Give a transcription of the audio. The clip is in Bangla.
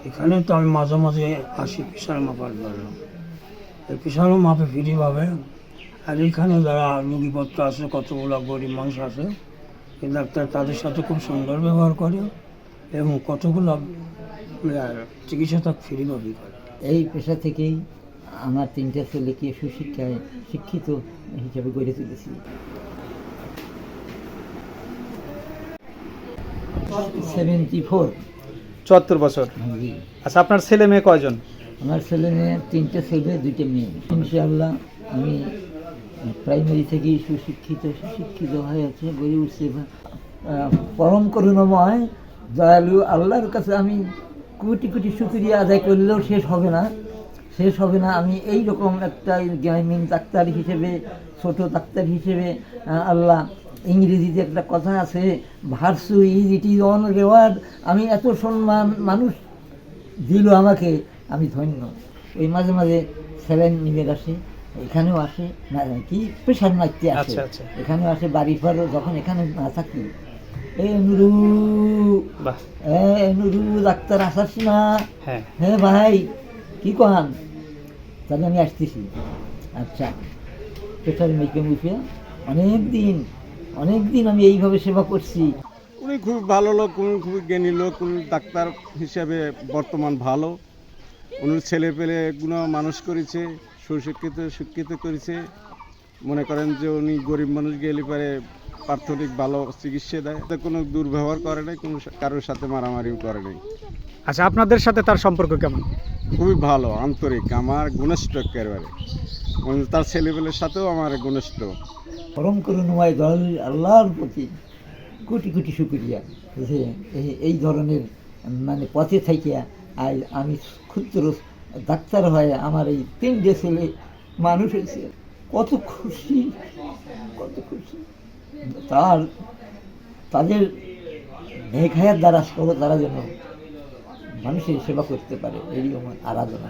এখানে তো আমি মাঝে মাঝে আসি প্রেশার মাপার জন্য। এই প্রেশারও মাপে ফ্রিভাবে। আর এখানে যারা রোগীপত্র আছে, কতগুলো গরিব মানুষ আছে, এই ডাক্তার তাদের সাথে খুব সুন্দর ব্যবহার করে এবং কতগুলো চিকিৎসা তার ফ্রিভাবেই করে। এই পেশা থেকেই আমার 3টা ছেলেকে সুশিক্ষায় শিক্ষিত হিসেবে গড়ে তুলেছি। 74। 74 বছর। জি। আচ্ছা, আপনার ছেলে মেয়ে কয়জন? আমার ছেলে মেয়ে 3টে ছেলে 2টে মেয়ে। ইনশাআল্লাহ আমি প্রাইমারি থেকেই সুশিক্ষিত হয়েছে, গড়ে উঠছে। পরম করুণাময় দয়ালু আল্লাহর কাছে আমি কোটি কোটি শুকরিয়া আদায় করলেও শেষ হবে না। আমি এই রকম একটা গ্রামীণ ডাক্তার হিসেবে, ছোট ডাক্তার হিসেবে, আল্লাহ ইংরেজিতে একটা কথা আছে, versa is it is on reward. আমি এত সম্মান মানুষ দিল আমাকে, আমি ধন্য। এই মাঝে মাঝে স্যালাইন নিবে আসে, এখানেও আসে, না কি প্রেশার মারতে আসে। আচ্ছা, আচ্ছা। এখানেও আসে, বাড়ির পরও যখন এখানে না থাকি, এই নুরু, বাহ। নুরু ডাক্তার আসাস না? হ্যাঁ। হ্যাঁ ভাই, কি কহান? তাহলে আমি আসতেছি। আচ্ছা, প্রেশার মেপে মুখে অনেক দিন আমি এইভাবে সেবা করছি। উনি খুব ভালো লোক, উনি খুবই জ্ঞানী লোক, উনি ডাক্তার হিসাবে বর্তমান ভালো। উনি ছেলে পেলেগুলো মানুষ করেছে, শিক্ষিত করেছে। মনে করেন যে উনি গরিব মানুষ গেলে পারে প্রাথমিক ভালো চিকিৎসা দেয়, কোনো দুর্ব্যবহার করে নাই, কোনো কারোর সাথে মারামারিও করে নাই। আচ্ছা, আপনাদের সাথে তার সম্পর্ক কেমন? খুবই ভালো, আন্তরিক, আমার ঘনিষ্ঠ একেবারে। তার ছেলেপেলের সাথেও আমার ঘনিষ্ঠ। পরম করুণাময় দয়ালু আল্লাহর প্রতি কোটি কোটি শুকরিয়া যে এই ধরনের মানে পথে থাকিয়া আর আমি ক্ষুদ্র ডাক্তার হয়ে আমার এই 3টে ছেলে মানুষ হয়েছে। কত খুশি। তাদের নেক হায়াত দ্বারা তারা যেন মানুষের সেবা করতে পারে, এই আমার আরাধনা।